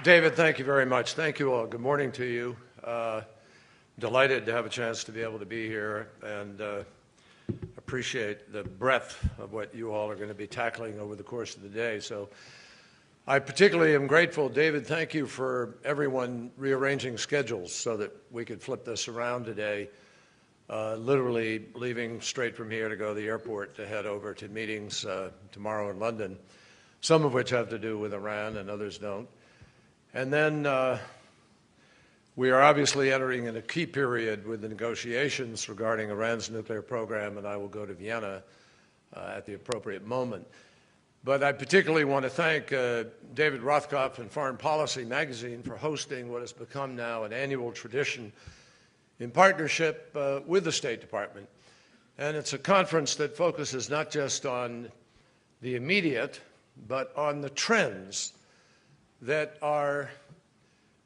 David, thank you very much. Thank you all. Good morning to you. Delighted to have a chance to be able to be here and appreciate the breadth of what you all are going to be tackling over the course of the day. So I particularly am grateful. David, thank you for everyone rearranging schedules so that we could flip this around today, literally leaving straight from here to go to the airport to head over to meetings tomorrow in London, some of which have to do with Iran and others don't. And then we are obviously entering in a key period with the negotiations regarding Iran's nuclear program, and I will go to Vienna at the appropriate moment. But I particularly want to thank David Rothkopf and Foreign Policy magazine for hosting what has become now an annual tradition in partnership with the State Department. And it's a conference that focuses not just on the immediate, but on the trends that are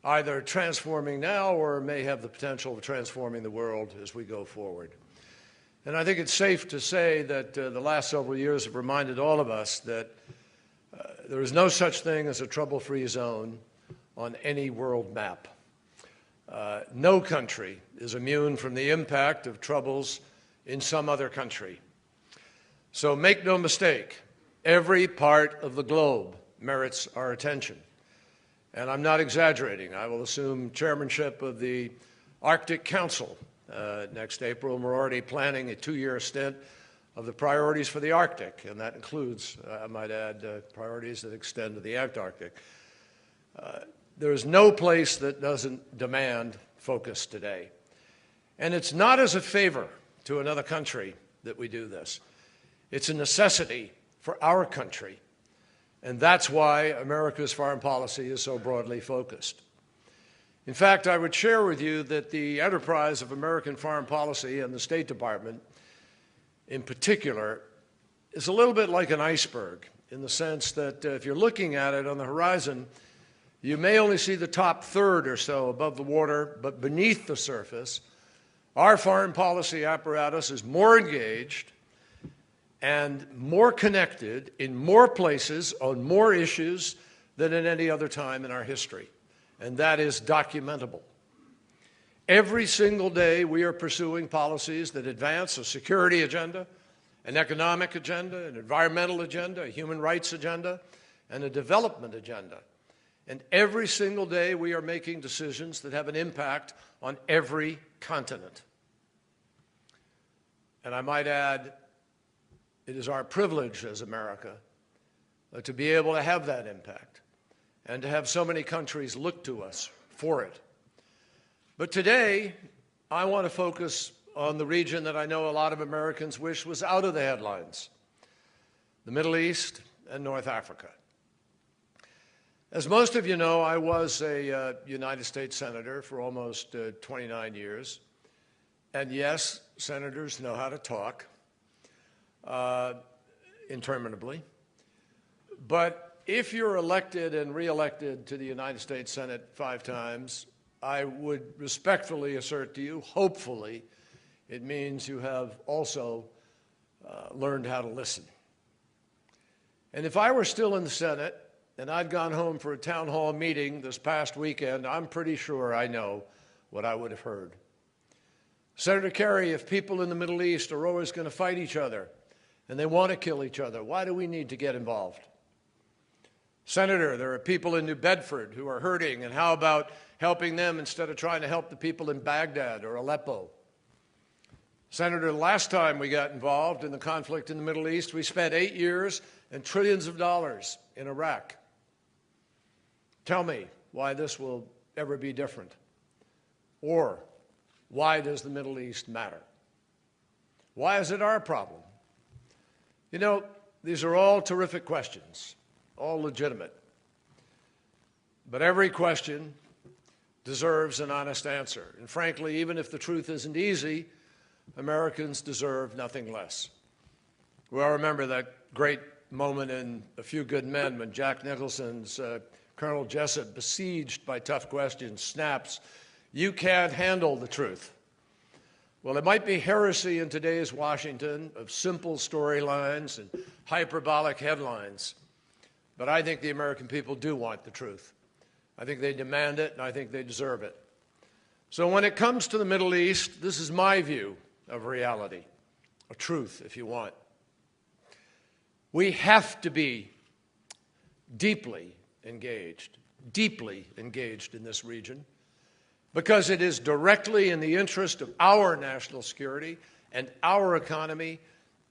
either transforming now or may have the potential of transforming the world as we go forward. And I think it's safe to say that the last several years have reminded all of us that there is no such thing as a trouble-free zone on any world map. No country is immune from the impact of troubles in some other country. So make no mistake, every part of the globe merits our attention. And I'm not exaggerating. I will assume chairmanship of the Arctic Council next April, and we're already planning a 2-year stint of the priorities for the Arctic, and that includes, I might add, priorities that extend to the Antarctic. There is no place that doesn't demand focus today. And it's not as a favor to another country that we do this. It's a necessity for our country. And that's why America's foreign policy is so broadly focused. In fact, I would share with you that the enterprise of American foreign policy and the State Department in particular is a little bit like an iceberg in the sense that if you're looking at it on the horizon, you may only see the top third or so above the water, but beneath the surface, our foreign policy apparatus is more engaged and more connected in more places on more issues than at any other time in our history. And that is documentable. Every single day we are pursuing policies that advance a security agenda, an economic agenda, an environmental agenda, a human rights agenda, and a development agenda. And every single day we are making decisions that have an impact on every continent. And I might add, it is our privilege as America to be able to have that impact and to have so many countries look to us for it. But today, I want to focus on the region that I know a lot of Americans wish was out of the headlines, the Middle East and North Africa. As most of you know, I was a United States Senator for almost 29 years. And yes, senators know how to talk. Interminably. But if you're elected and reelected to the United States Senate 5 times, I would respectfully assert to you, hopefully, it means you have also learned how to listen. And if I were still in the Senate and I'd gone home for a town hall meeting this past weekend, I'm pretty sure I know what I would have heard. Senator Kerry, if people in the Middle East are always going to fight each other, and they want to kill each other, why do we need to get involved? Senator, there are people in New Bedford who are hurting, and how about helping them instead of trying to help the people in Baghdad or Aleppo? Senator, the last time we got involved in the conflict in the Middle East, we spent 8 years and trillions of dollars in Iraq. Tell me why this will ever be different. Or why does the Middle East matter? Why is it our problem? You know, these are all terrific questions, all legitimate. But every question deserves an honest answer. And frankly, even if the truth isn't easy, Americans deserve nothing less. We all remember that great moment in A Few Good Men when Jack Nicholson's Colonel Jessup, besieged by tough questions, snaps, "You can't handle the truth." Well, it might be heresy in today's Washington of simple storylines and hyperbolic headlines, but I think the American people do want the truth. I think they demand it, and I think they deserve it. So when it comes to the Middle East, this is my view of reality, a truth, if you want. We have to be deeply engaged in this region, because it is directly in the interest of our national security and our economy,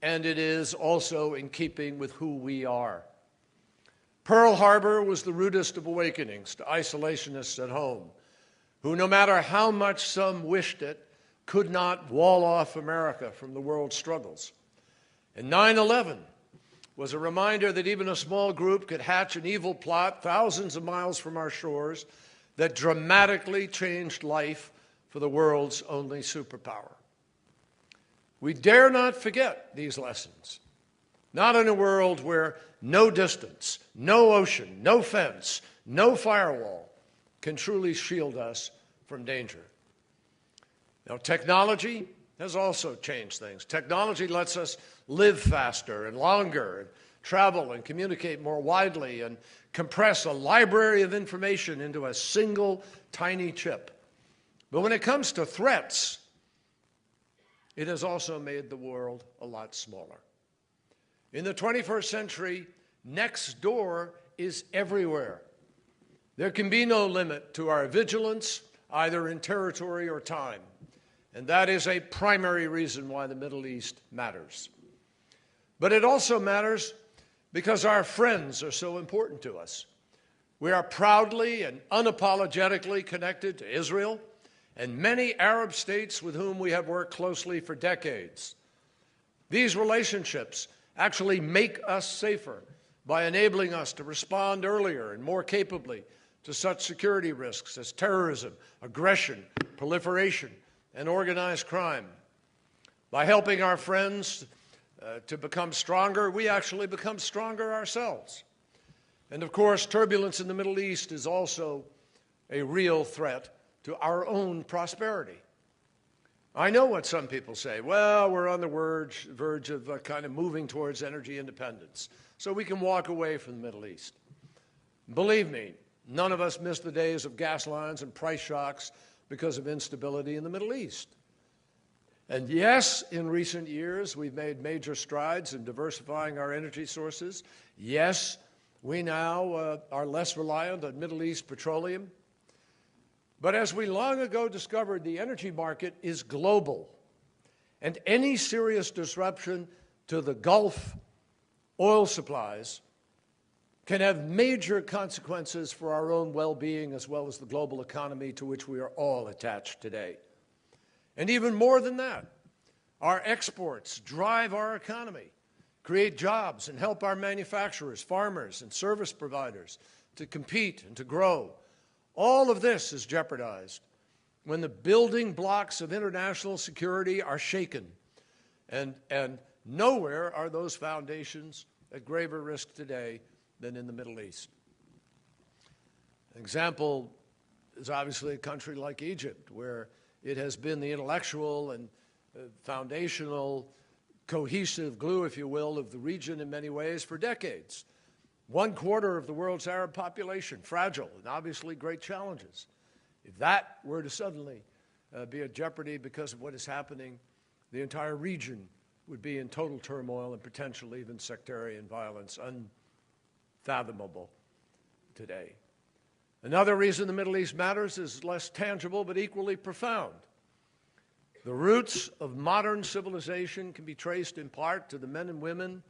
and it is also in keeping with who we are. Pearl Harbor was the rudest of awakenings to isolationists at home, who, no matter how much some wished it, could not wall off America from the world's struggles. And 9/11 was a reminder that even a small group could hatch an evil plot thousands of miles from our shores that dramatically changed life for the world's only superpower. We dare not forget these lessons, not in a world where no distance, no ocean, no fence, no firewall can truly shield us from danger. Now, technology has also changed things. Technology lets us live faster and longer, and travel and communicate more widely, and compress a library of information into a single tiny chip. But when it comes to threats, it has also made the world a lot smaller. In the 21st century, next door is everywhere. There can be no limit to our vigilance, either in territory or time. And that is a primary reason why the Middle East matters. But it also matters because our friends are so important to us. We are proudly and unapologetically connected to Israel and many Arab states with whom we have worked closely for decades. These relationships actually make us safer by enabling us to respond earlier and more capably to such security risks as terrorism, aggression, proliferation, and organized crime. By helping our friends to become stronger, we actually become stronger ourselves. And of course, turbulence in the Middle East is also a real threat to our own prosperity. I know what some people say. Well, we're on the verge of kind of moving towards energy independence, so we can walk away from the Middle East. Believe me, none of us miss the days of gas lines and price shocks because of instability in the Middle East. And yes, in recent years, we've made major strides in diversifying our energy sources. Yes, we now are less reliant on Middle East petroleum. But as we long ago discovered, the energy market is global. And any serious disruption to the Gulf oil supplies can have major consequences for our own well-being as well as the global economy to which we are all attached today. And even more than that, our exports drive our economy, create jobs, and help our manufacturers, farmers, and service providers to compete and to grow. All of this is jeopardized when the building blocks of international security are shaken, and nowhere are those foundations at graver risk today than in the Middle East. An example is obviously a country like Egypt, where it has been the intellectual and foundational, cohesive glue, if you will, of the region in many ways for decades. 1/4 of the world's Arab population, fragile and obviously great challenges. If that were to suddenly be at jeopardy because of what is happening, the entire region would be in total turmoil and potentially even sectarian violence, unfathomable today. Another reason the Middle East matters is less tangible but equally profound. The roots of modern civilization can be traced in part to the men and women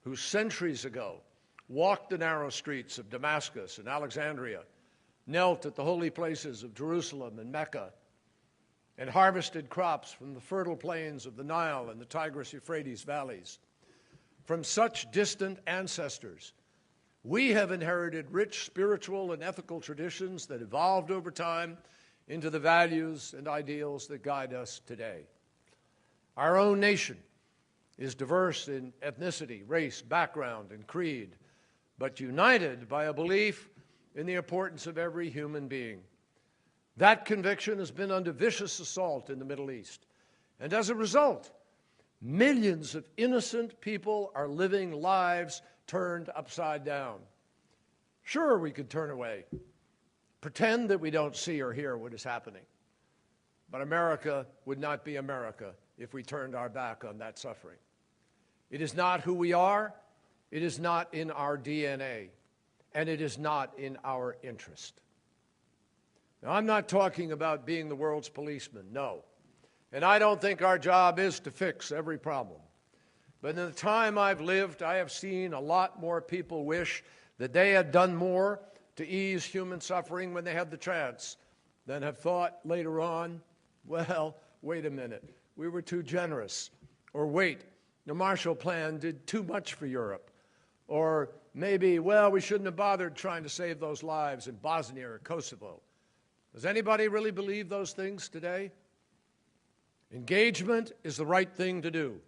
who centuries ago walked the narrow streets of Damascus and Alexandria, knelt at the holy places of Jerusalem and Mecca, and harvested crops from the fertile plains of the Nile and the Tigris-Euphrates valleys. From such distant ancestors, we have inherited rich spiritual and ethical traditions that evolved over time into the values and ideals that guide us today. Our own nation is diverse in ethnicity, race, background, and creed, but united by a belief in the importance of every human being. That conviction has been under vicious assault in the Middle East, and as a result, millions of innocent people are living lives turned upside down. Sure, we could turn away, pretend that we don't see or hear what is happening. But America would not be America if we turned our back on that suffering. It is not who we are, it is not in our DNA, and it is not in our interest. Now, I'm not talking about being the world's policeman, no. And I don't think our job is to fix every problem. But in the time I've lived, I have seen a lot more people wish that they had done more to ease human suffering when they had the chance than have thought later on, well, wait a minute, we were too generous. Or wait, the Marshall Plan did too much for Europe. Or maybe, well, we shouldn't have bothered trying to save those lives in Bosnia or Kosovo. Does anybody really believe those things today? Engagement is the right thing to do.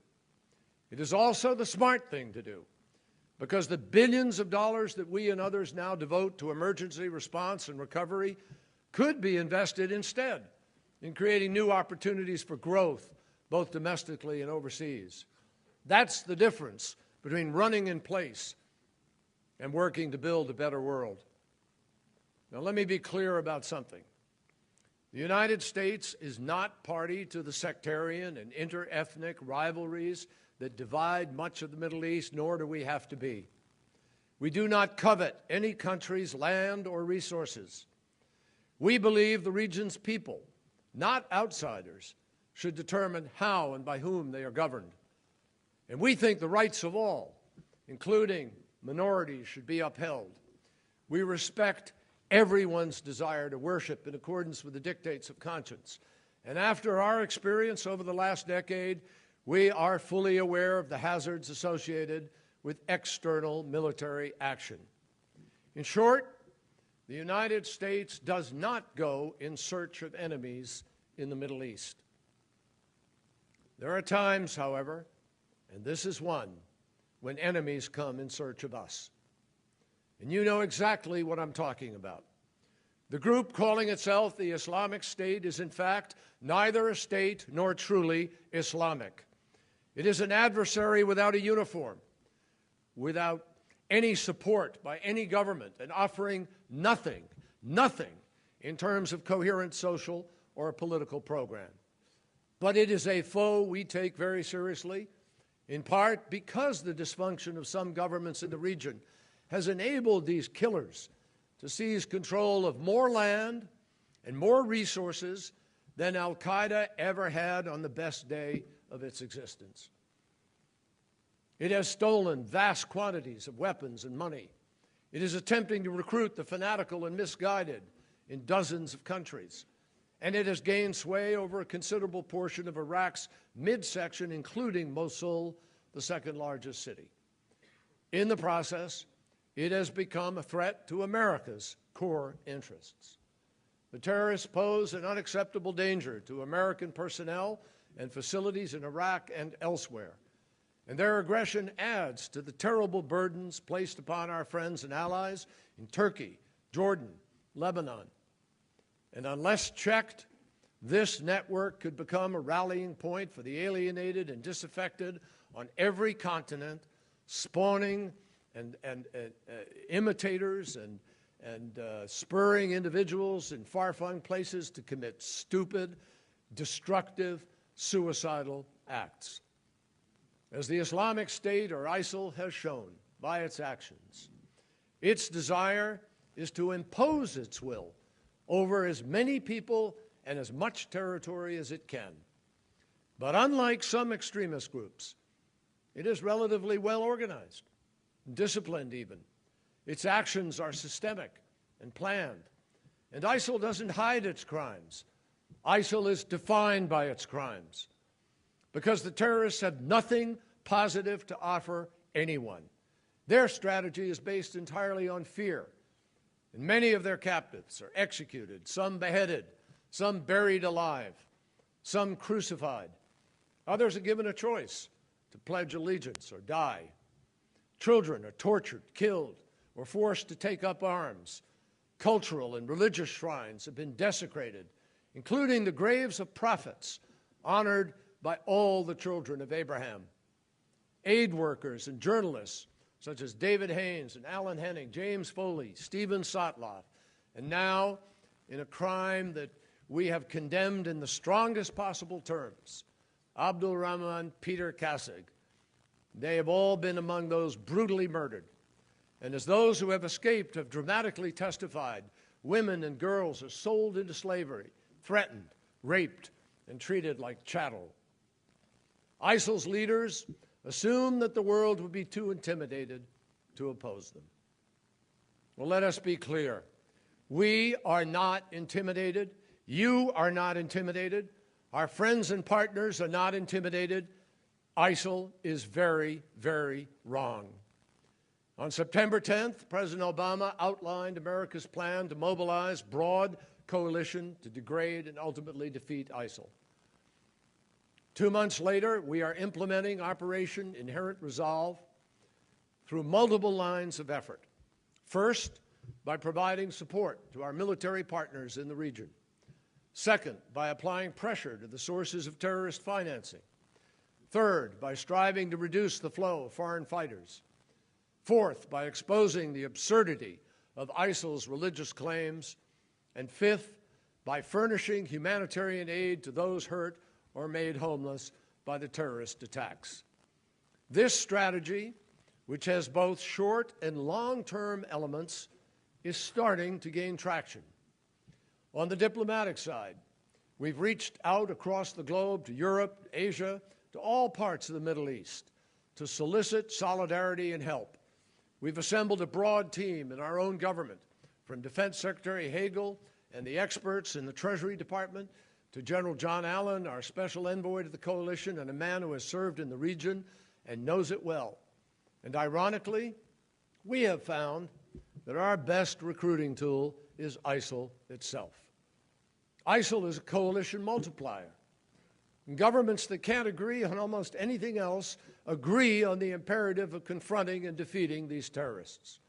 It is also the smart thing to do, because the billions of dollars that we and others now devote to emergency response and recovery could be invested instead in creating new opportunities for growth, both domestically and overseas. That's the difference between running in place and working to build a better world. Now, let me be clear about something. The United States is not party to the sectarian and inter-ethnic rivalries that divide much of the Middle East, nor do we have to be. We do not covet any country's land or resources. We believe the region's people, not outsiders, should determine how and by whom they are governed. And we think the rights of all, including minorities, should be upheld. We respect everyone's desire to worship in accordance with the dictates of conscience. And after our experience over the last decade, we are fully aware of the hazards associated with external military action. In short, the United States does not go in search of enemies in the Middle East. There are times, however, and this is one, when enemies come in search of us. And you know exactly what I'm talking about. The group calling itself the Islamic State is, in fact, neither a state nor truly Islamic. It is an adversary without a uniform, without any support by any government, and offering nothing in terms of coherent social or political program. But it is a foe we take very seriously, in part because the dysfunction of some governments in the region has enabled these killers to seize control of more land and more resources than al-Qaeda ever had on the best day of its existence. It has stolen vast quantities of weapons and money. It is attempting to recruit the fanatical and misguided in dozens of countries. And it has gained sway over a considerable portion of Iraq's midsection, including Mosul, the second largest city. In the process, it has become a threat to America's core interests. The terrorists pose an unacceptable danger to American personnel and facilities in Iraq and elsewhere. And their aggression adds to the terrible burdens placed upon our friends and allies in Turkey, Jordan, Lebanon. And unless checked, this network could become a rallying point for the alienated and disaffected on every continent, spawning and imitators and spurring individuals in far-flung places to commit stupid, destructive, suicidal acts. As the Islamic State, or ISIL, has shown by its actions, its desire is to impose its will over as many people and as much territory as it can. But unlike some extremist groups, it is relatively well organized, disciplined even. Its actions are systemic and planned. And ISIL doesn't hide its crimes. ISIL is defined by its crimes, because the terrorists have nothing positive to offer anyone. Their strategy is based entirely on fear. And many of their captives are executed, some beheaded, some buried alive, some crucified. Others are given a choice to pledge allegiance or die. Children are tortured, killed, or forced to take up arms. Cultural and religious shrines have been desecrated, including the graves of prophets honored by all the children of Abraham. Aid workers and journalists such as David Haynes and Alan Henning, James Foley, Stephen Sotloff, And now, in a crime that we have condemned in the strongest possible terms, Abdul Rahman Peter Kasig, they have all been among those brutally murdered. And as those who have escaped have dramatically testified, women and girls are sold into slavery, threatened, raped, and treated like chattel. ISIL's leaders assumed that the world would be too intimidated to oppose them. Well, let us be clear. We are not intimidated. You are not intimidated. Our friends and partners are not intimidated. ISIL is very, very wrong. On September 10th, President Obama outlined America's plan to mobilize broad coalition to degrade and ultimately defeat ISIL. 2 months later, we are implementing Operation Inherent Resolve through multiple lines of effort. First, by providing support to our military partners in the region. Second, by applying pressure to the sources of terrorist financing. Third, by striving to reduce the flow of foreign fighters. Fourth, by exposing the absurdity of ISIL's religious claims. And fifth, by furnishing humanitarian aid to those hurt or made homeless by the terrorist attacks. This strategy, which has both short and long-term elements, is starting to gain traction. On the diplomatic side, we've reached out across the globe to Europe, Asia, to all parts of the Middle East to solicit solidarity and help. We've assembled a broad team in our own government, from Defense Secretary Hagel and the experts in the Treasury Department to General John Allen, our special envoy to the coalition and a man who has served in the region and knows it well. And ironically, we have found that our best recruiting tool is ISIL itself. ISIL is a coalition multiplier. And governments that can't agree on almost anything else agree on the imperative of confronting and defeating these terrorists.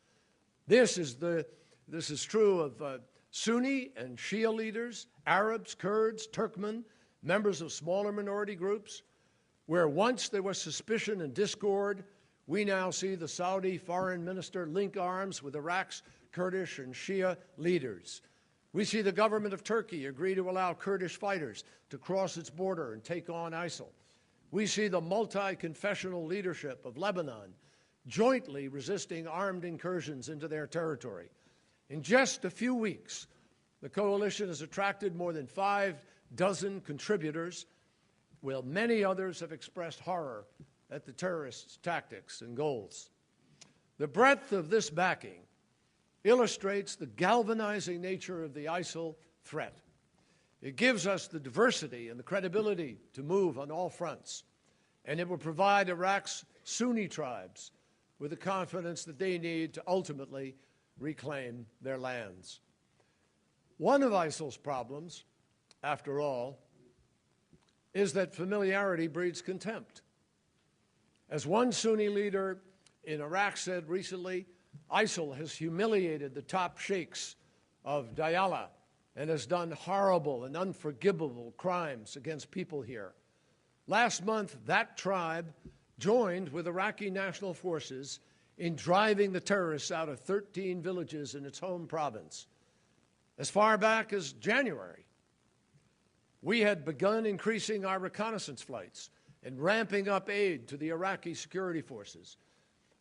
This is true of Sunni and Shia leaders, Arabs, Kurds, Turkmen, members of smaller minority groups. Where once there was suspicion and discord, we now see the Saudi foreign minister link arms with Iraq's Kurdish and Shia leaders. We see the government of Turkey agree to allow Kurdish fighters to cross its border and take on ISIL. We see the multi-confessional leadership of Lebanon jointly resisting armed incursions into their territory. In just a few weeks, the coalition has attracted more than 6 contributors, while many others have expressed horror at the terrorists' tactics and goals. The breadth of this backing illustrates the galvanizing nature of the ISIL threat. It gives us the diversity and the credibility to move on all fronts, and it will provide Iraq's Sunni tribes with the confidence that they need to ultimately reclaim their lands. One of ISIL's problems, after all, is that familiarity breeds contempt. As one Sunni leader in Iraq said recently, ISIL has humiliated the top sheikhs of Diyala and has done horrible and unforgivable crimes against people here. Last month, that tribe joined with Iraqi national forces in driving the terrorists out of 13 villages in its home province. As far back as January, we had begun increasing our reconnaissance flights and ramping up aid to the Iraqi security forces,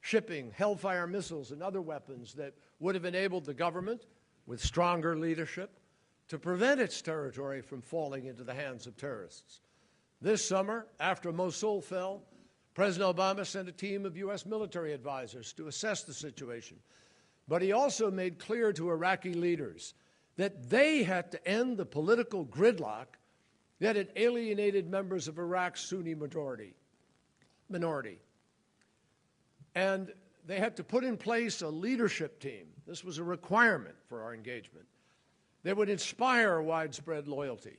shipping Hellfire missiles and other weapons that would have enabled the government, with stronger leadership, to prevent its territory from falling into the hands of terrorists. This summer, after Mosul fell, President Obama sent a team of U.S. military advisors to assess the situation. But he also made clear to Iraqi leaders that they had to end the political gridlock that had alienated members of Iraq's Sunni minority. And they had to put in place a leadership team. This was a requirement for our engagement. They would inspire widespread loyalty.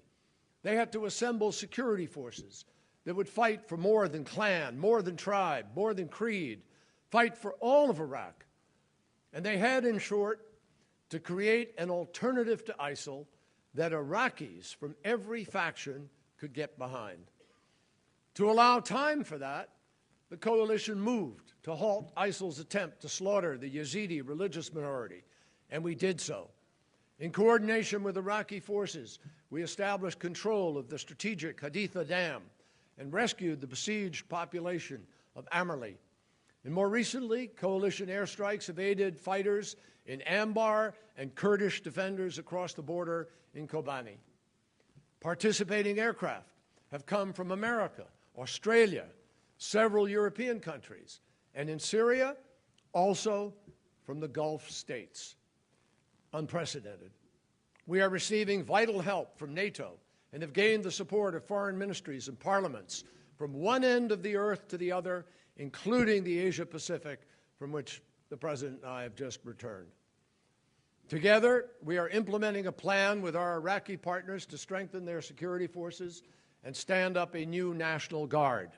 They had to assemble security forces that would fight for more than clan, more than tribe, more than creed, fight for all of Iraq. And they had, in short, to create an alternative to ISIL that Iraqis from every faction could get behind. To allow time for that, the coalition moved to halt ISIL's attempt to slaughter the Yazidi religious minority, and we did so. In coordination with Iraqi forces, we established control of the strategic Haditha Dam and rescued the besieged population of Amerli. And more recently, coalition airstrikes have aided fighters in Anbar and Kurdish defenders across the border in Kobani. Participating aircraft have come from America, Australia, several European countries, and in Syria, also from the Gulf states. Unprecedented. We are receiving vital help from NATO and have gained the support of foreign ministries and parliaments from one end of the earth to the other, including the Asia-Pacific, from which the President and I have just returned. Together, we are implementing a plan with our Iraqi partners to strengthen their security forces and stand up a new National Guard.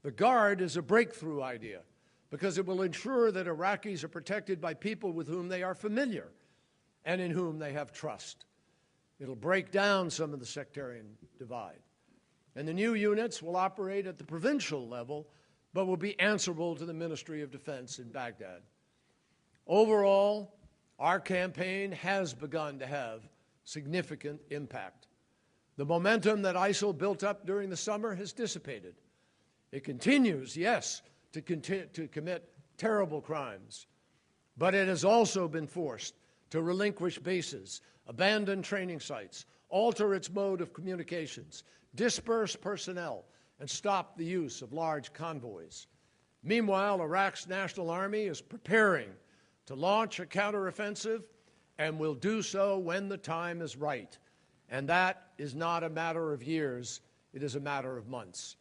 The Guard is a breakthrough idea because it will ensure that Iraqis are protected by people with whom they are familiar and in whom they have trust. It'll break down some of the sectarian divide. And the new units will operate at the provincial level, but will be answerable to the Ministry of Defense in Baghdad. Overall, our campaign has begun to have significant impact. The momentum that ISIL built up during the summer has dissipated. It continues, yes, to commit terrible crimes, but it has also been forced to relinquish bases, abandon training sites, alter its mode of communications, disperse personnel, and stop the use of large convoys. Meanwhile, Iraq's National Army is preparing to launch a counteroffensive and will do so when the time is right. And that is not a matter of years, it is a matter of months.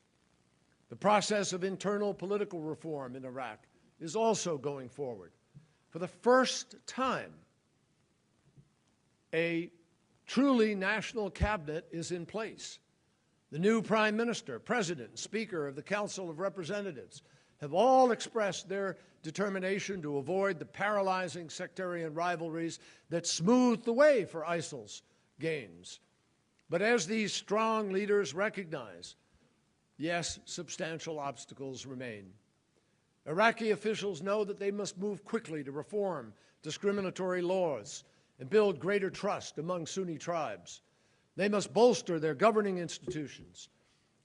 The process of internal political reform in Iraq is also going forward. For the first time, a truly national cabinet is in place. The new Prime Minister, President, and Speaker of the Council of Representatives have all expressed their determination to avoid the paralyzing sectarian rivalries that smoothed the way for ISIL's gains. But as these strong leaders recognize, yes, substantial obstacles remain. Iraqi officials know that they must move quickly to reform discriminatory laws and build greater trust among Sunni tribes. They must bolster their governing institutions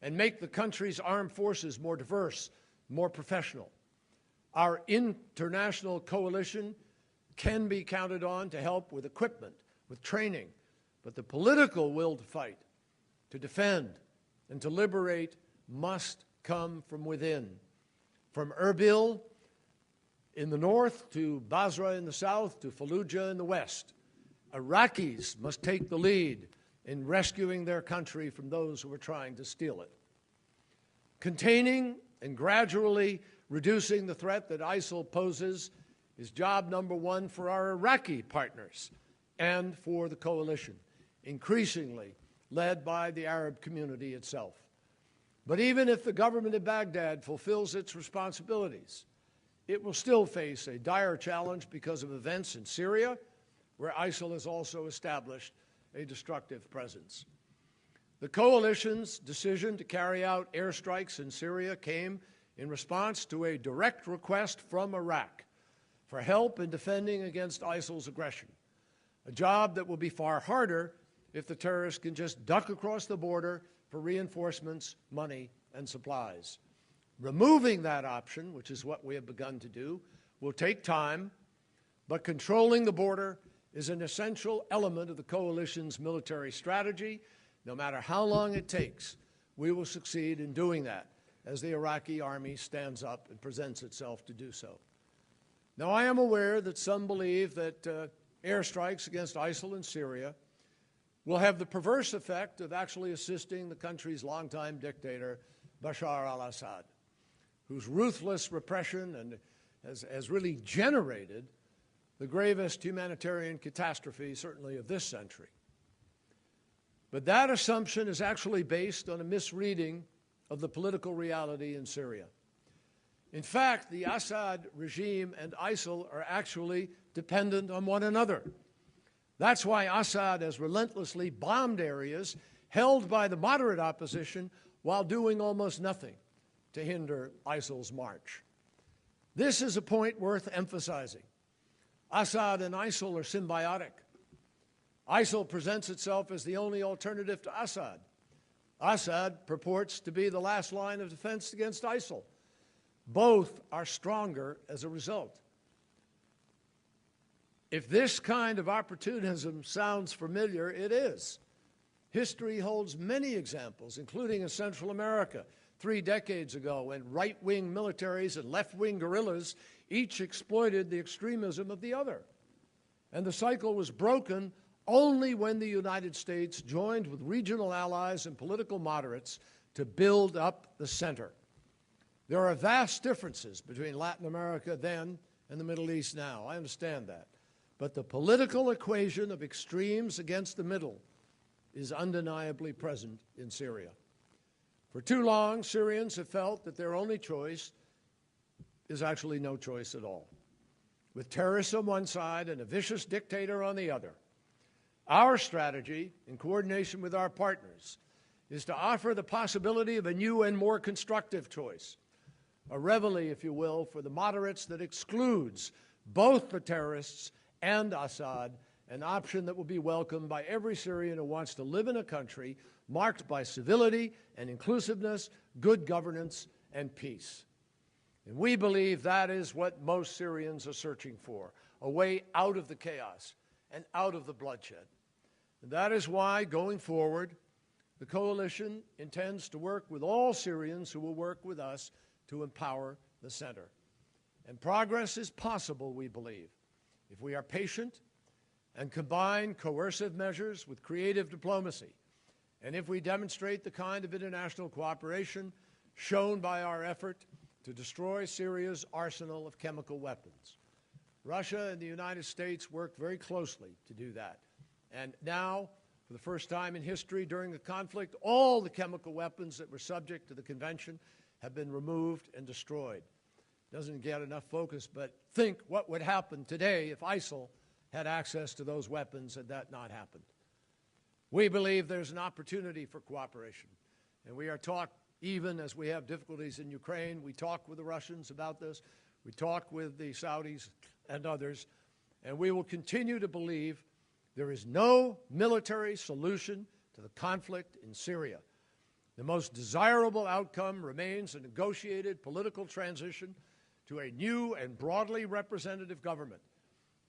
and make the country's armed forces more diverse, more professional. Our international coalition can be counted on to help with equipment, with training, but the political will to fight, to defend, and to liberate must come from within. From Erbil in the north to Basra in the south to Fallujah in the west, Iraqis must take the lead in rescuing their country from those who are trying to steal it. Containing and gradually reducing the threat that ISIL poses is job number one for our Iraqi partners and for the coalition, increasingly led by the Arab community itself. But even if the government of Baghdad fulfills its responsibilities, it will still face a dire challenge because of events in Syria, where ISIL has also established a destructive presence. The coalition's decision to carry out airstrikes in Syria came in response to a direct request from Iraq for help in defending against ISIL's aggression, a job that will be far harder if the terrorists can just duck across the border for reinforcements, money, and supplies. Removing that option, which is what we have begun to do, will take time, but controlling the border is an essential element of the coalition's military strategy. No matter how long it takes, we will succeed in doing that as the Iraqi army stands up and presents itself to do so. Now, I am aware that some believe that airstrikes against ISIL in Syria will have the perverse effect of actually assisting the country's longtime dictator, Bashar al-Assad, whose ruthless repression and has really generated the gravest humanitarian catastrophe, certainly of this century. But that assumption is actually based on a misreading of the political reality in Syria. In fact, the Assad regime and ISIL are actually dependent on one another. That's why Assad has relentlessly bombed areas held by the moderate opposition while doing almost nothing to hinder ISIL's march. This is a point worth emphasizing. Assad and ISIL are symbiotic. ISIL presents itself as the only alternative to Assad. Assad purports to be the last line of defense against ISIL. Both are stronger as a result. If this kind of opportunism sounds familiar, it is. History holds many examples, including in Central America 3 decades ago, when right-wing militaries and left-wing guerrillas each exploited the extremism of the other. And the cycle was broken only when the United States joined with regional allies and political moderates to build up the center. There are vast differences between Latin America then and the Middle East now. I understand that. But the political equation of extremes against the middle is undeniably present in Syria. For too long, Syrians have felt that their only choice is actually no choice at all, with terrorists on one side and a vicious dictator on the other. Our strategy, in coordination with our partners, is to offer the possibility of a new and more constructive choice, a reveille, if you will, for the moderates that excludes both the terrorists and Assad, an option that will be welcomed by every Syrian who wants to live in a country marked by civility and inclusiveness, good governance, and peace. And we believe that is what most Syrians are searching for, a way out of the chaos and out of the bloodshed. And that is why, going forward, the coalition intends to work with all Syrians who will work with us to empower the center. And progress is possible, we believe, if we are patient and combine coercive measures with creative diplomacy, and if we demonstrate the kind of international cooperation shown by our effort to destroy Syria's arsenal of chemical weapons. Russia and the United States worked very closely to do that. And now, for the first time in history during the conflict, all the chemical weapons that were subject to the convention have been removed and destroyed. Doesn't get enough focus, but think what would happen today if ISIL had access to those weapons had that not happened. We believe there's an opportunity for cooperation, and we are talking, even as we have difficulties in Ukraine, we talk with the Russians about this, we talk with the Saudis and others, and we will continue to believe there is no military solution to the conflict in Syria. The most desirable outcome remains a negotiated political transition to a new and broadly representative government.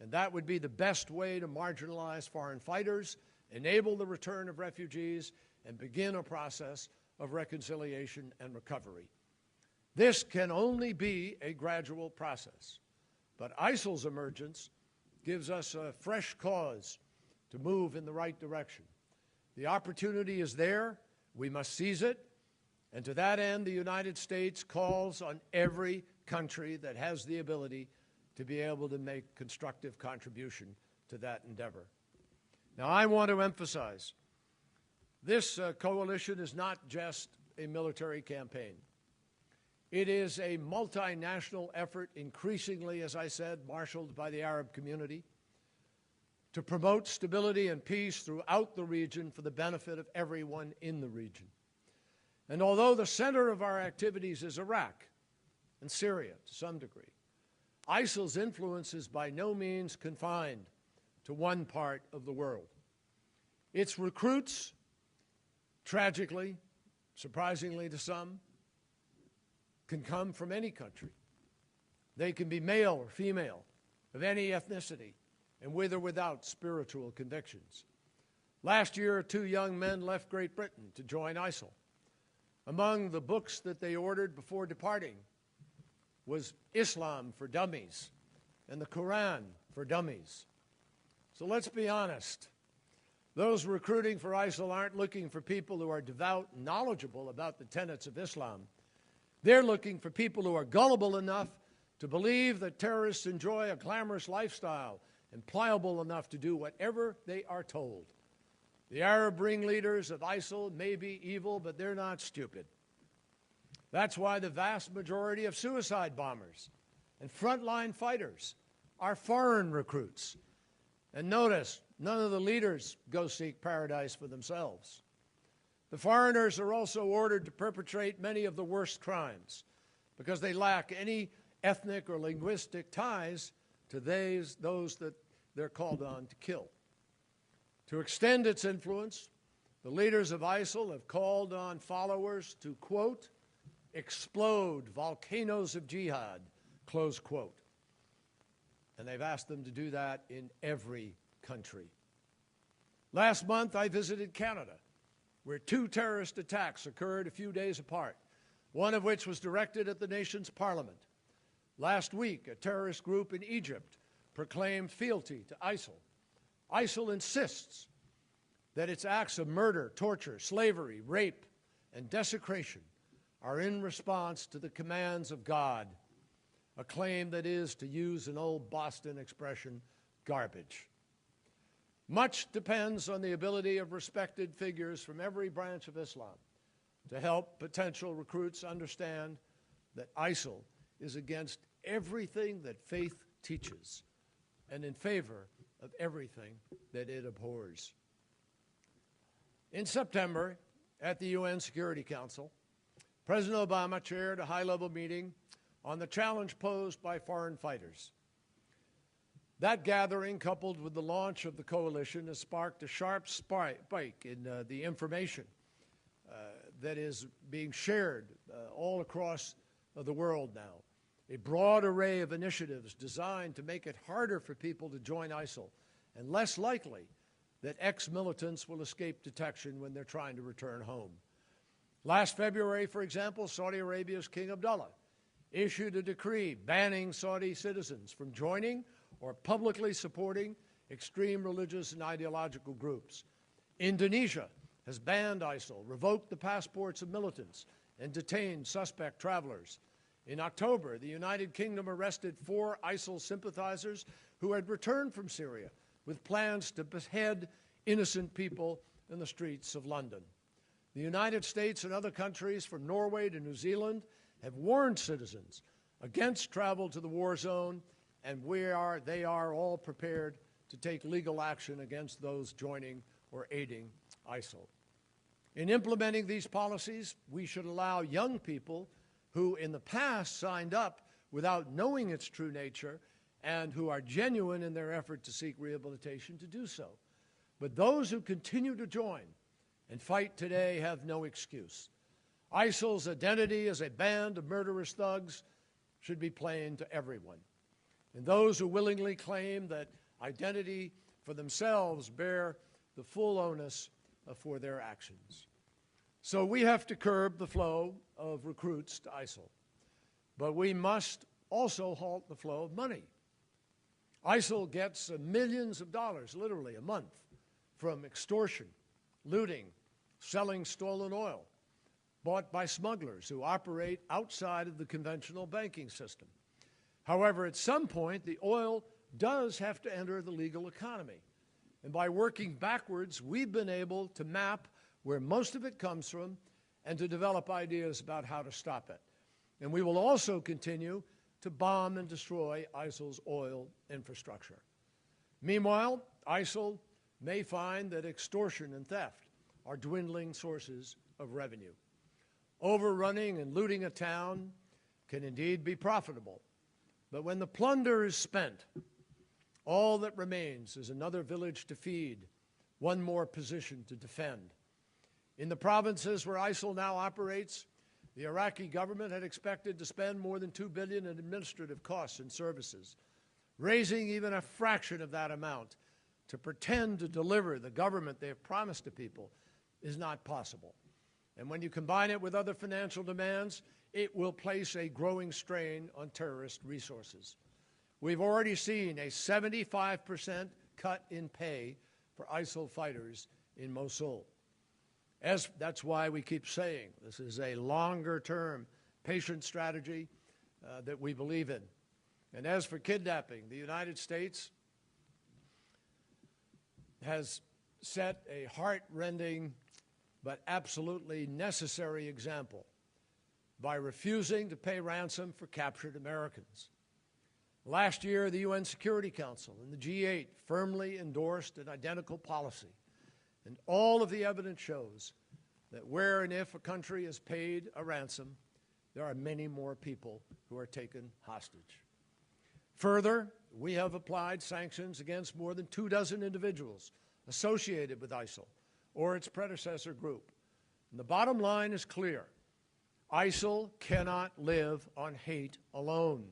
And that would be the best way to marginalize foreign fighters, enable the return of refugees, and begin a process of reconciliation and recovery. This can only be a gradual process. But ISIL's emergence gives us a fresh cause to move in the right direction. The opportunity is there. We must seize it. And to that end, the United States calls on every country that has the ability to be able to make constructive contribution to that endeavor. Now, I want to emphasize, this coalition is not just a military campaign. It is a multinational effort, increasingly, as I said, marshaled by the Arab community, to promote stability and peace throughout the region for the benefit of everyone in the region. And although the center of our activities is Iraq and Syria to some degree, ISIL's influence is by no means confined to one part of the world. Its recruits, tragically, surprisingly to some, can come from any country. They can be male or female, of any ethnicity, and with or without spiritual convictions. Last year, 2 young men left Great Britain to join ISIL. Among the books that they ordered before departing was Islam for Dummies and the Quran for Dummies. So let's be honest. Those recruiting for ISIL aren't looking for people who are devout and knowledgeable about the tenets of Islam. They're looking for people who are gullible enough to believe that terrorists enjoy a glamorous lifestyle and pliable enough to do whatever they are told. The Arab ringleaders of ISIL may be evil, but they're not stupid. That's why the vast majority of suicide bombers and frontline fighters are foreign recruits. And notice, none of the leaders go seek paradise for themselves. The foreigners are also ordered to perpetrate many of the worst crimes because they lack any ethnic or linguistic ties to those that they're called on to kill. To extend its influence, the leaders of ISIL have called on followers to, quote, explode volcanoes of jihad, close quote. And they've asked them to do that in every country. Last month, I visited Canada, where 2 terrorist attacks occurred a few days apart, one of which was directed at the nation's parliament. Last week, a terrorist group in Egypt proclaimed fealty to ISIL. ISIL insists that its acts of murder, torture, slavery, rape, and desecration are in response to the commands of God, a claim that is, to use an old Boston expression, garbage. Much depends on the ability of respected figures from every branch of Islam to help potential recruits understand that ISIL is against everything that faith teaches and in favor of everything that it abhors. In September, at the UN Security Council, President Obama chaired a high-level meeting on the challenge posed by foreign fighters. That gathering, coupled with the launch of the coalition, has sparked a sharp spike in the information that is being shared all across the world now. A broad array of initiatives designed to make it harder for people to join ISIL and less likely that ex-militants will escape detection when they're trying to return home. Last February, for example, Saudi Arabia's King Abdullah issued a decree banning Saudi citizens from joining or publicly supporting extreme religious and ideological groups. Indonesia has banned ISIL, revoked the passports of militants, and detained suspect travelers. In October, the United Kingdom arrested 4 ISIL sympathizers who had returned from Syria with plans to behead innocent people in the streets of London. The United States and other countries, from Norway to New Zealand, have warned citizens against travel to the war zone, and they are all prepared to take legal action against those joining or aiding ISIL. In implementing these policies, we should allow young people who in the past signed up without knowing its true nature and who are genuine in their effort to seek rehabilitation to do so. But those who continue to join and fight today have no excuse. ISIL's identity as a band of murderous thugs should be plain to everyone. And those who willingly claim that identity for themselves bear the full onus for their actions. So we have to curb the flow of recruits to ISIL. But we must also halt the flow of money. ISIL gets millions of dollars, literally, a month from extortion, looting, selling stolen oil, bought by smugglers who operate outside of the conventional banking system. However, at some point, the oil does have to enter the legal economy. And by working backwards, we've been able to map where most of it comes from and to develop ideas about how to stop it. And we will also continue to bomb and destroy ISIL's oil infrastructure. Meanwhile, ISIL may find that extortion and theft are dwindling sources of revenue. Overrunning and looting a town can indeed be profitable, but when the plunder is spent, all that remains is another village to feed, one more position to defend. In the provinces where ISIL now operates, the Iraqi government had expected to spend more than $2 billion in administrative costs and services. Raising even a fraction of that amount to pretend to deliver the government they have promised to people is not possible. And when you combine it with other financial demands, it will place a growing strain on terrorist resources. We've already seen a 75% cut in pay for ISIL fighters in Mosul. That's why we keep saying this is a longer-term, patient strategy that we believe in. And as for kidnapping, the United States has set a heart-rending but absolutely necessary example by refusing to pay ransom for captured Americans. Last year, the UN Security Council and the G8 firmly endorsed an identical policy. And all of the evidence shows that where and if a country has paid a ransom, there are many more people who are taken hostage. Further, we have applied sanctions against more than 24 individuals associated with ISIL or its predecessor group. And the bottom line is clear. ISIL cannot live on hate alone.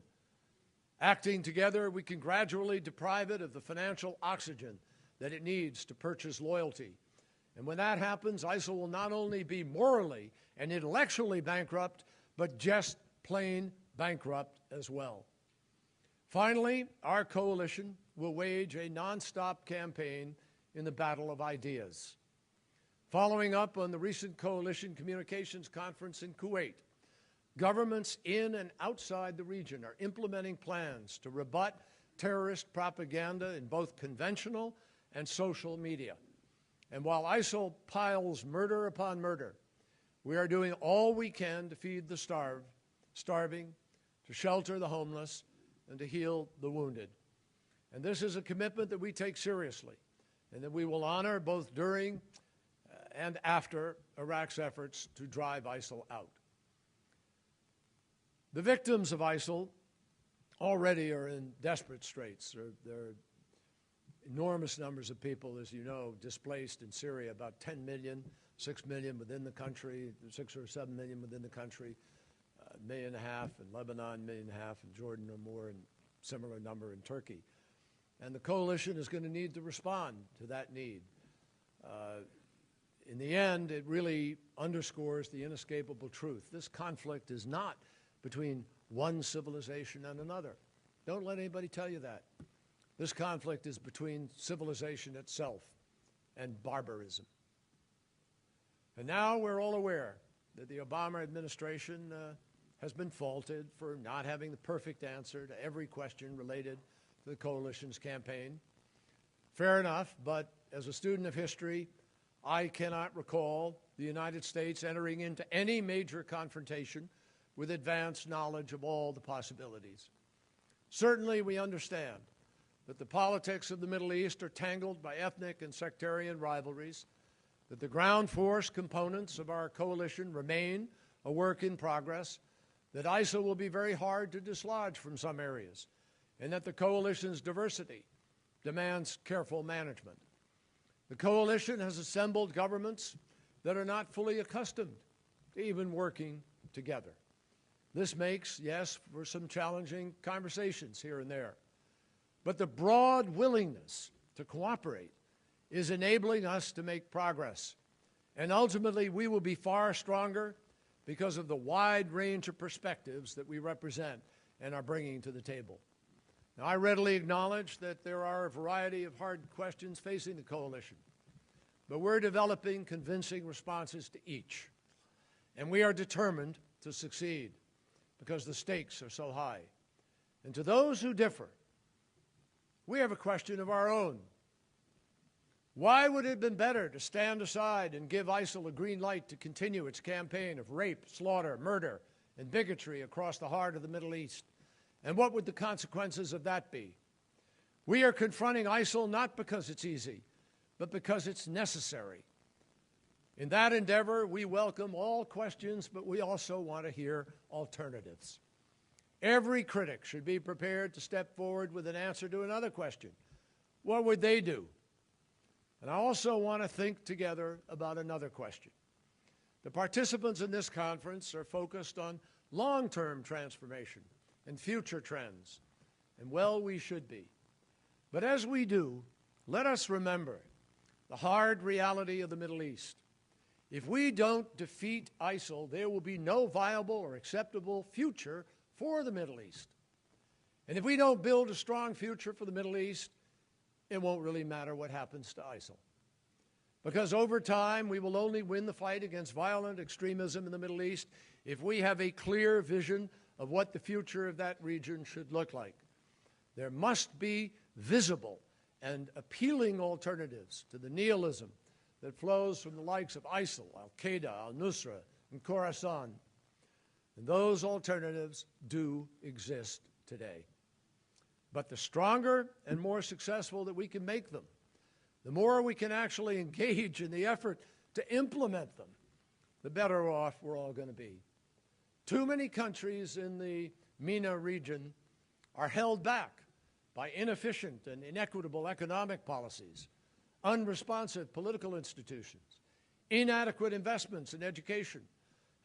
Acting together, we can gradually deprive it of the financial oxygen that it needs to purchase loyalty. And when that happens, ISIL will not only be morally and intellectually bankrupt, but just plain bankrupt as well. Finally, our coalition will wage a nonstop campaign in the battle of ideas. Following up on the recent Coalition Communications Conference in Kuwait, governments in and outside the region are implementing plans to rebut terrorist propaganda in both conventional and social media. And while ISIL piles murder upon murder, we are doing all we can to feed the starving, to shelter the homeless, and to heal the wounded. And this is a commitment that we take seriously and that we will honor both during and after Iraq's efforts to drive ISIL out. The victims of ISIL already are in desperate straits. There are enormous numbers of people, as you know, displaced in Syria, about 10 million, 6 million within the country, 6 or 7 million within the country, 1.5 million in Lebanon, 1.5 million in Jordan or more, and similar number in Turkey. And the coalition is going to need to respond to that need. In the end, it really underscores the inescapable truth. This conflict is not between one civilization and another. Don't let anybody tell you that. This conflict is between civilization itself and barbarism. And now we're all aware that the Obama administration has been faulted for not having the perfect answer to every question related to the coalition's campaign. Fair enough, but as a student of history, I cannot recall the United States entering into any major confrontation with advanced knowledge of all the possibilities. Certainly, we understand that the politics of the Middle East are tangled by ethnic and sectarian rivalries, that the ground force components of our coalition remain a work in progress, that ISIL will be very hard to dislodge from some areas, and that the coalition's diversity demands careful management. The coalition has assembled governments that are not fully accustomed to even working together. This makes, yes, for some challenging conversations here and there. But the broad willingness to cooperate is enabling us to make progress. And ultimately, we will be far stronger because of the wide range of perspectives that we represent and are bringing to the table. Now, I readily acknowledge that there are a variety of hard questions facing the coalition, but we're developing convincing responses to each. And we are determined to succeed because the stakes are so high. And to those who differ, we have a question of our own. Why would it have been better to stand aside and give ISIL a green light to continue its campaign of rape, slaughter, murder, and bigotry across the heart of the Middle East? And what would the consequences of that be? We are confronting ISIL not because it's easy, but because it's necessary. In that endeavor, we welcome all questions, but we also want to hear alternatives. Every critic should be prepared to step forward with an answer to another question. What would they do? And I also want to think together about another question. The participants in this conference are focused on long-term transformation and future trends, and well, we should be. But as we do, let us remember the hard reality of the Middle East. If we don't defeat ISIL, there will be no viable or acceptable future for the Middle East. And if we don't build a strong future for the Middle East, it won't really matter what happens to ISIL. Because over time, we will only win the fight against violent extremism in the Middle East if we have a clear vision of what the future of that region should look like. There must be visible and appealing alternatives to the nihilism that flows from the likes of ISIL, al-Qaeda, al-Nusra, and Khorasan. And those alternatives do exist today. But the stronger and more successful that we can make them, the more we can actually engage in the effort to implement them, the better off we're all going to be. Too many countries in the MENA region are held back by inefficient and inequitable economic policies, unresponsive political institutions, inadequate investments in education,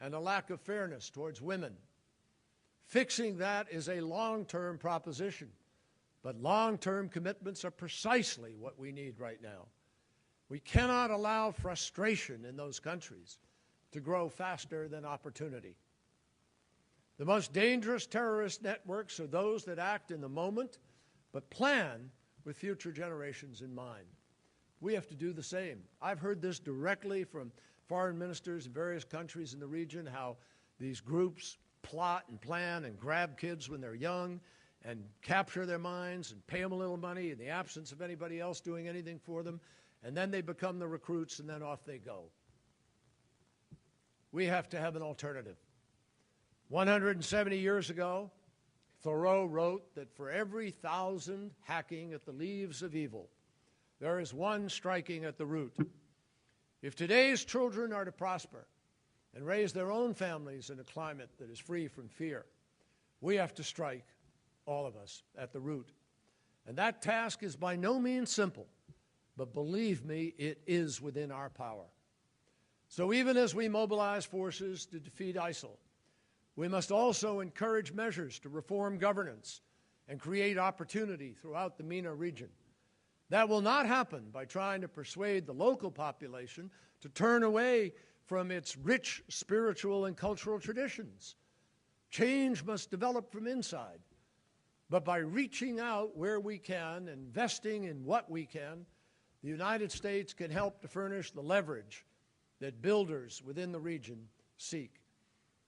and a lack of fairness towards women. Fixing that is a long-term proposition, but long-term commitments are precisely what we need right now. We cannot allow frustration in those countries to grow faster than opportunity. The most dangerous terrorist networks are those that act in the moment, but plan with future generations in mind. We have to do the same. I've heard this directly from foreign ministers in various countries in the region, how these groups plot and plan and grab kids when they're young and capture their minds and pay them a little money in the absence of anybody else doing anything for them, and then they become the recruits and then off they go. We have to have an alternative. 170 years ago, Thoreau wrote that for every 1,000 hacking at the leaves of evil, there is one striking at the root. If today's children are to prosper and raise their own families in a climate that is free from fear, we have to strike, all of us, at the root. And that task is by no means simple, but believe me, it is within our power. So even as we mobilize forces to defeat ISIL, we must also encourage measures to reform governance and create opportunity throughout the MENA region. That will not happen by trying to persuade the local population to turn away from its rich spiritual and cultural traditions. Change must develop from inside. But by reaching out where we can, investing in what we can, the United States can help to furnish the leverage that builders within the region seek.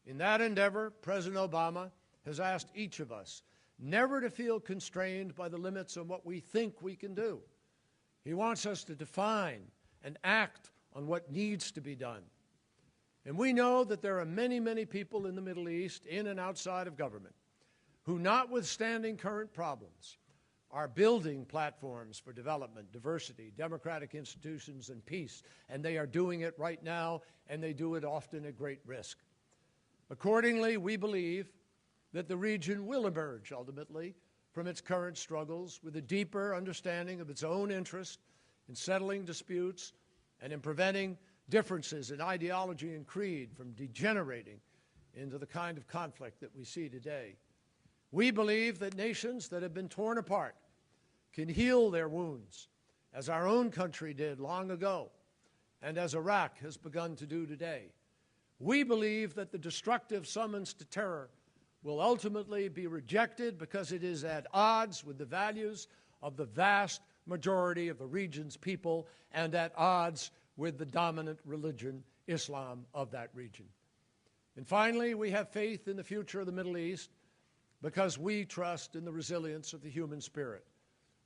In that endeavor, President Obama has asked each of us never to feel constrained by the limits on what we think we can do. He wants us to define and act on what needs to be done. And we know that there are many, many people in the Middle East, in and outside of government, who, notwithstanding current problems, are building platforms for development, diversity, democratic institutions, and peace. And they are doing it right now, and they do it often at great risk. Accordingly, we believe that the region will emerge, ultimately, from its current struggles with a deeper understanding of its own interest in settling disputes and in preventing differences in ideology and creed from degenerating into the kind of conflict that we see today. We believe that nations that have been torn apart can heal their wounds, as our own country did long ago, and as Iraq has begun to do today. We believe that the destructive summons to terror will ultimately be rejected because it is at odds with the values of the vast majority of the region's people and at odds with the dominant religion, Islam, of that region. And finally, we have faith in the future of the Middle East because we trust in the resilience of the human spirit,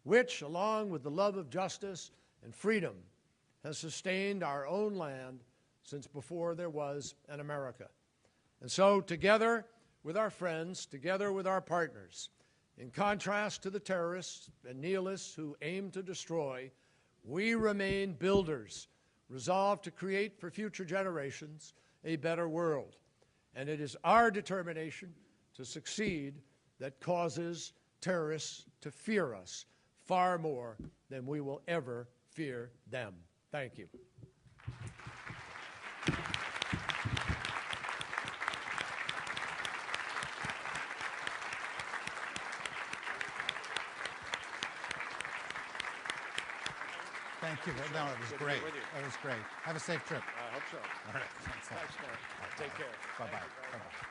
which, along with the love of justice and freedom, has sustained our own land since before there was an America. And so, together with our friends, together with our partners, in contrast to the terrorists and nihilists who aim to destroy, we remain builders, resolved to create for future generations a better world. And it is our determination to succeed that causes terrorists to fear us far more than we will ever fear them. Thank you. Thank you. No, it was great. It was great. Have a safe trip. I hope so. All right. Thanks. Thanks, Mark. Take care. Bye-bye. Bye-bye.